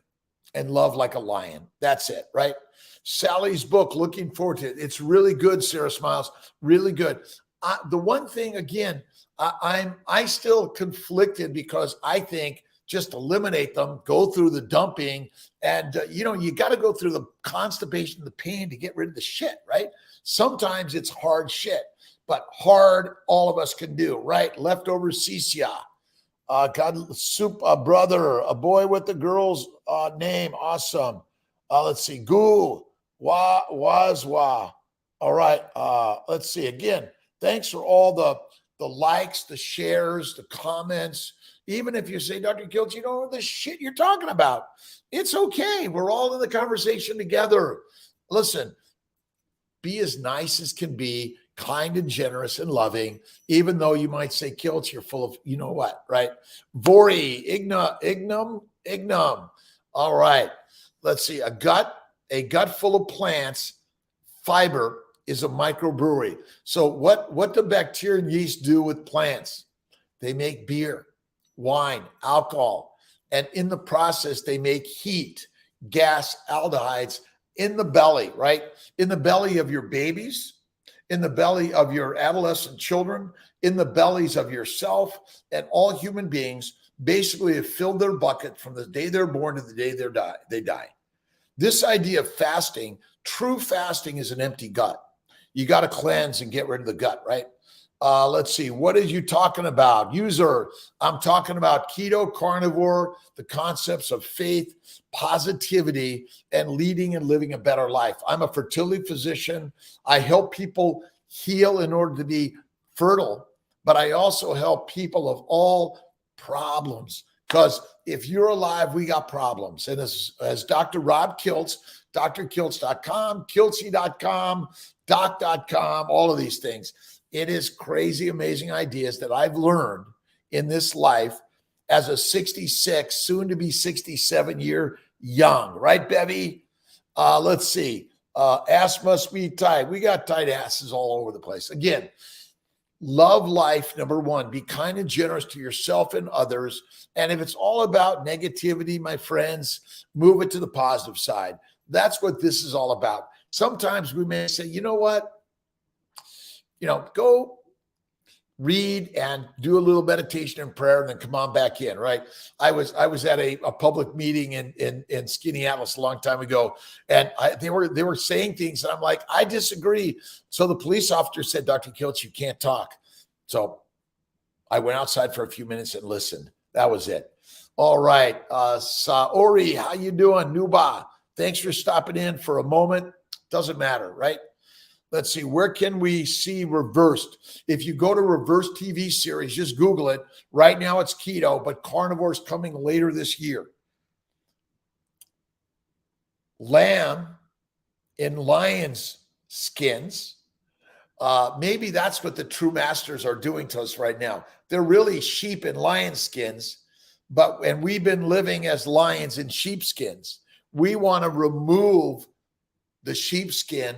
and love like a lion. That's it, right? Sally's book, looking forward to it. It's really good, Sarah Smiles, really good. The one thing, again, I still conflicted, because I think just eliminate them, go through the dumping, and you got to go through the constipation, the pain to get rid of the shit, right? Sometimes it's hard shit, but hard all of us can do, right? Leftover CCA. God, soup, a brother, a boy with the girl's name, awesome. Let's see, Goo, Wazwa. All right, let's see, again, thanks for all the likes, the shares, the comments. Even if you say, Dr. Kiltz, you don't know the shit you're talking about, it's okay. We're all in the conversation together. Listen, be as nice as can be, kind and generous and loving, even though you might say, Kiltz, you're full of, you know what, right? Vori, Ignum. All right. Let's see. A gut A gut full of plants, fiber is a microbrewery. So what do bacteria and yeast do with plants? They make beer, wine, alcohol, and in the process, they make heat, gas, aldehydes in the belly, right? In the belly of your babies, in the belly of your adolescent children, in the bellies of yourself, and all human beings basically have filled their bucket from the day they're born to the day they die. This idea of fasting, true fasting, is an empty gut. You got to cleanse and get rid of the gut, right? Let's see. What are you talking about? User, I'm talking about keto, carnivore, the concepts of faith, positivity, and leading and living a better life. I'm a fertility physician. I help people heal in order to be fertile, but I also help people of all problems. Because if you're alive, we got problems. And as Dr. Rob Kiltz, Dr.Kiltz.com, Kiltzy.com, doc.com, all of these things. It is crazy, amazing ideas that I've learned in this life as a 66, soon to be 67-year young. Right, Bevy? Let's see. Ass must be tight. We got tight asses all over the place. Again, love life, number one. Be kind and generous to yourself and others. And if it's all about negativity, my friends, move it to the positive side. That's what this is all about. Sometimes we may say, you know what? Go read and do a little meditation and prayer and then come on back in, right? I was at a public meeting in Skinny Atlas a long time ago, and they were saying things, and I'm like, I disagree. So the police officer said, Dr. Kiltz, you can't talk. So I went outside for a few minutes and listened. That was it. All right. Saori, how you doing? Nuba, thanks for stopping in for a moment. Doesn't matter, right? Let's see, where can we see Reversed? If you go to Reversed TV series, just Google it. Right now it's keto, but Carnivore is coming later this year. Lamb in lion's skins. Maybe that's what the true masters are doing to us right now. They're really sheep in lion skins, and we've been living as lions in sheepskins. We want to remove the sheepskin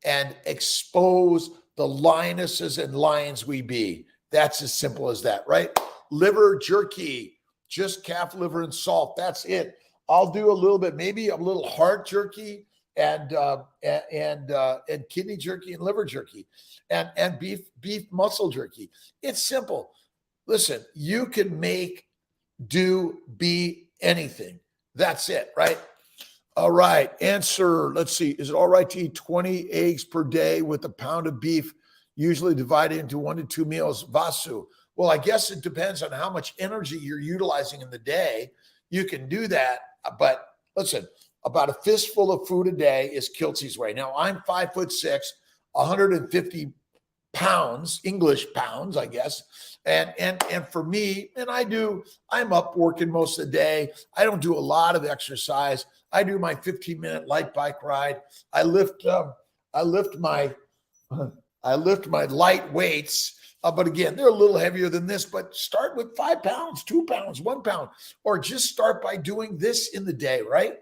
and expose the lionesses and lions we be. That's as simple as that, right? Liver jerky, just calf liver and salt. That's it. I'll do a little bit, maybe a little heart jerky and kidney jerky and liver jerky and beef muscle jerky. It's simple. Listen, you can make, do, be anything. That's it, right? All right. Answer. Let's see. Is it all right to eat 20 eggs per day with a pound of beef, usually divided into 1 to 2 meals? Vasu. Well, I guess it depends on how much energy you're utilizing in the day. You can do that. But listen, about a fistful of food a day is Kiltzy's way. Now, I'm 5'6", 150 pounds, English pounds, I guess. And for me, I'm up working most of the day. I don't do a lot of exercise. I do my 15-minute light bike ride. I lift my light weights. But again, they're a little heavier than this, but start with 5 pounds, 2 pounds, 1 pound, or just start by doing this in the day, right?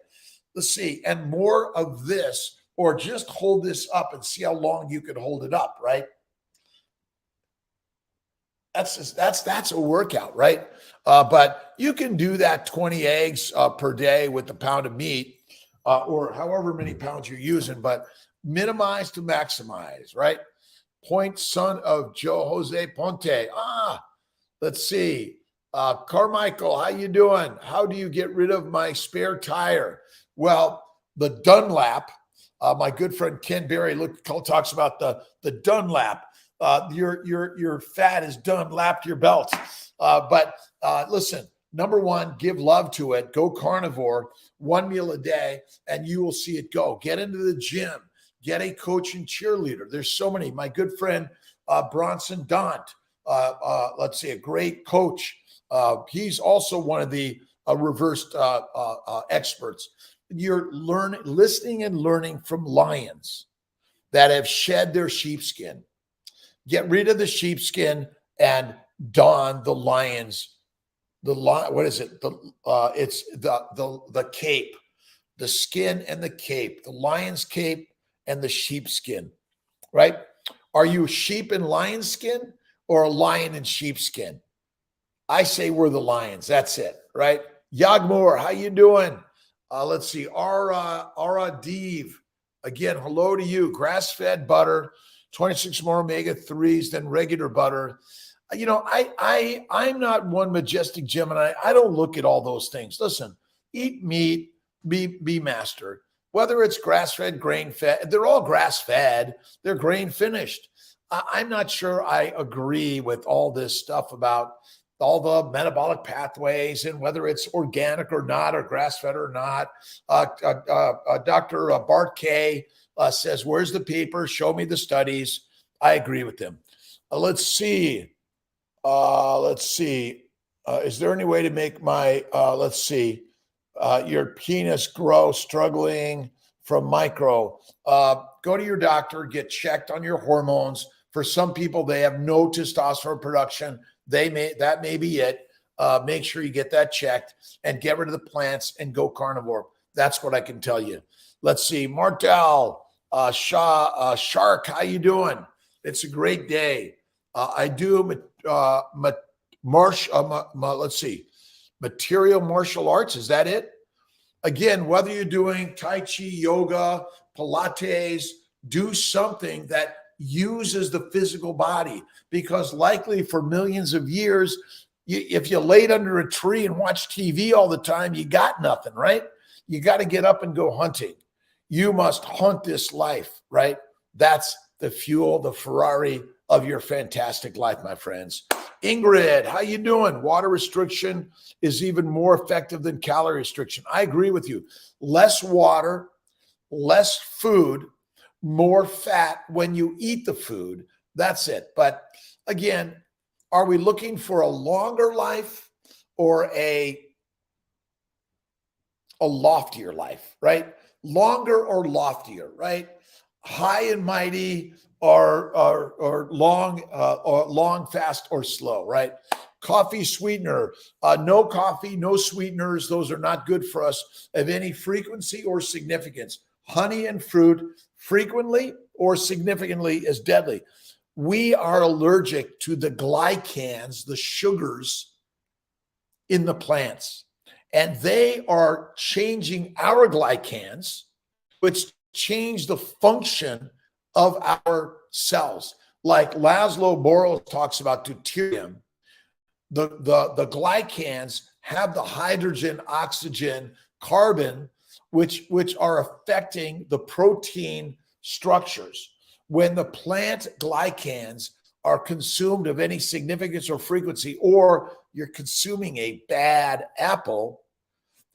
Let's see. And more of this, or just hold this up and see how long you can hold it up, right? That's a workout, right? But you can do that 20 eggs per day with a pound of meat, or however many pounds you're using, but minimize to maximize, right? Point, son of Joe Jose Ponte. Let's see. Carmichael, how you doing? How do you get rid of my spare tire? Well, the Dunlap, my good friend Ken Berry talks about the Dunlap. Your fat is done, lap your belt. But listen, number one, give love to it. Go carnivore, 1 meal a day, and you will see it go. Get into the gym. Get a coach and cheerleader. There's so many. My good friend Bronson Daunt, let's see, a great coach. He's also one of the reversed experts. You're listening and learning from lions that have shed their sheepskin. Get rid of the sheepskin and don the lions. What is it? It's the cape, the skin and the cape, the lion's cape and the sheep skin, right? Are you sheep in lion skin or a lion in sheep skin? I say we're the lions. That's it, right? Yagmur, how you doing? Let's see. Ara Dev. Again, hello to you. Grass-fed butter, 26 more omega-3s than regular butter. You know, I'm not one majestic Gemini. I don't look at all those things. Listen, eat meat, be master. Whether it's grass-fed, grain-fed, they're all grass-fed. They're grain-finished. I'm not sure I agree with all this stuff about all the metabolic pathways and whether it's organic or not, or grass-fed or not. Dr. Bart K says, where's the paper? Show me the studies. I agree with him. Let's see. Is there any way to make my, your penis grow struggling from micro? Go to your doctor, get checked on your hormones. For some people, they have no testosterone production. That may be it. Make sure you get that checked and get rid of the plants and go carnivore. That's what I can tell you. Let's see. Martel, Shark, how you doing? It's a great day. I do let's see. Material martial arts. Is that it? Again, whether you're doing Tai Chi, yoga, Pilates, do something that uses the physical body, because likely for millions of years, if you laid under a tree and watched TV all the time, you got nothing, right? You got to get up and go hunting. You must hunt this life, right? That's the fuel, the Ferrari of your fantastic life, my friends. Ingrid, how you doing? Water restriction is even more effective than calorie restriction. I agree with you. Less water, less food, more fat when you eat the food. That's it. But again, are we looking for a longer life or a loftier life, right? Longer or loftier, right? High and mighty or long, fast, or slow, right? Coffee sweetener, no coffee, no sweeteners. Those are not good for us of any frequency or significance. Honey and fruit frequently or significantly is deadly. We are allergic to the glycans, the sugars in the plants, and they are changing our glycans, which change the function of our cells. Like Laszlo Boros talks about deuterium, the glycans have the hydrogen, oxygen, carbon, which are affecting the protein structures. When the plant glycans are consumed of any significance or frequency, or you're consuming a bad apple,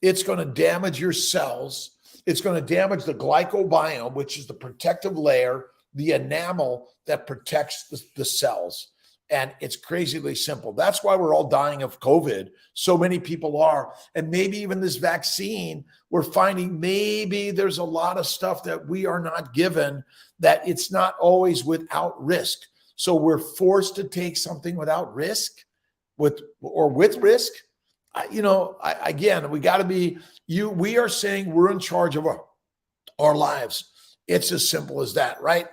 it's going to damage your cells. It's going to damage the glycobiome, which is the protective layer, the enamel that protects the cells. And it's crazily simple. That's why we're all dying of COVID. So many people are. And maybe even this vaccine, we're finding maybe there's a lot of stuff that we are not given, that it's not always without risk. So we're forced to take something without risk, with risk. Again, we got to be, we are saying we're in charge of our lives. It's as simple as that, right?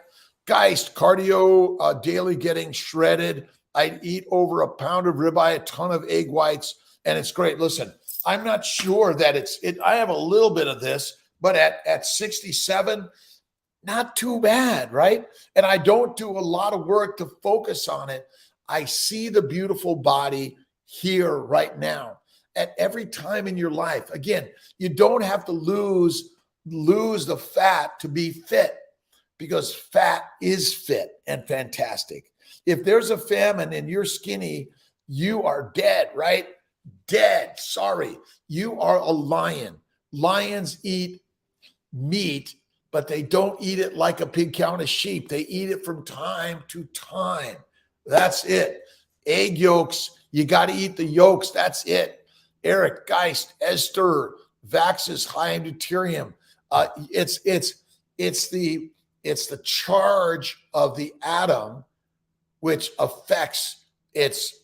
Geist, cardio, daily getting shredded. I'd eat over a pound of ribeye, a ton of egg whites, and it's great. Listen, I'm not sure that I have a little bit of this, but at 67, not too bad, right? And I don't do a lot of work to focus on it. I see the beautiful body here right now. At every time in your life, again, you don't have to lose the fat to be fit, because fat is fit and fantastic. If there's a famine and you're skinny, you are dead, right? Dead. Sorry. You are a lion. Lions eat meat, but they don't eat it like a pig, cow, and a sheep. They eat it from time to time. That's it. Egg yolks, you got to eat the yolks. That's it. Eric, Geist, Esther, Vax is high in deuterium. It's the charge of the atom which affects its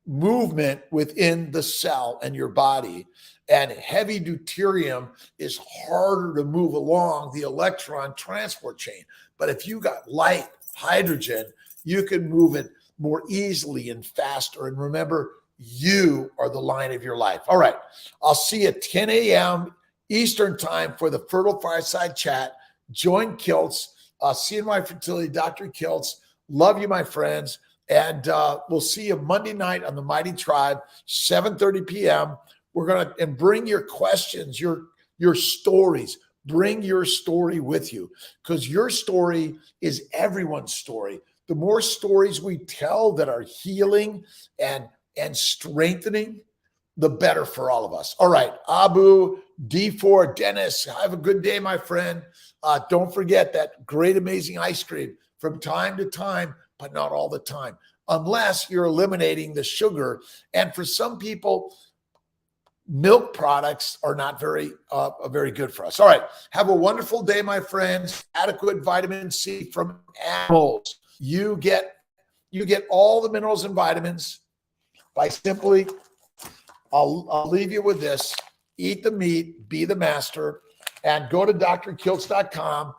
movement within the cell and your body. And heavy deuterium is harder to move along the electron transport chain. But if you got light hydrogen, you can move it more easily and faster. And remember, you are the line of your life. All right. I'll see you at 10 a.m. Eastern time for the Fertile Fireside Chat. Join Kiltz. See you in my fertility, Dr. Kiltz. Love you, my friends. And we'll see you Monday night on the Mighty Tribe, 7:30 p.m. We're going to, and bring your questions, your stories. Bring your story with you, because your story is everyone's story. The more stories we tell that are healing and strengthening, the better for all of us. All right, Abu, D4, Dennis, have a good day, my friend. Don't forget that great, amazing ice cream from time to time, but not all the time, unless you're eliminating the sugar. And for some people, milk products are not very good for us. All right, have a wonderful day, my friends. Adequate vitamin C from animals. You get all the minerals and vitamins by simply, I'll leave you with this: eat the meat, be the master, and go to drkiltz.com,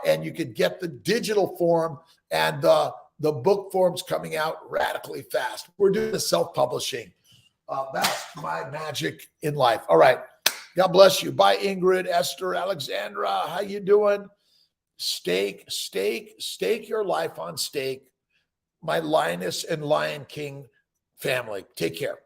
and you can get the digital form, and the book form's coming out radically fast. We're doing the self-publishing. That's my magic in life. All right. God bless you. Bye, Ingrid, Esther, Alexandra. How you doing? Stake your life on stake. My Lioness and Lion King family. Take care.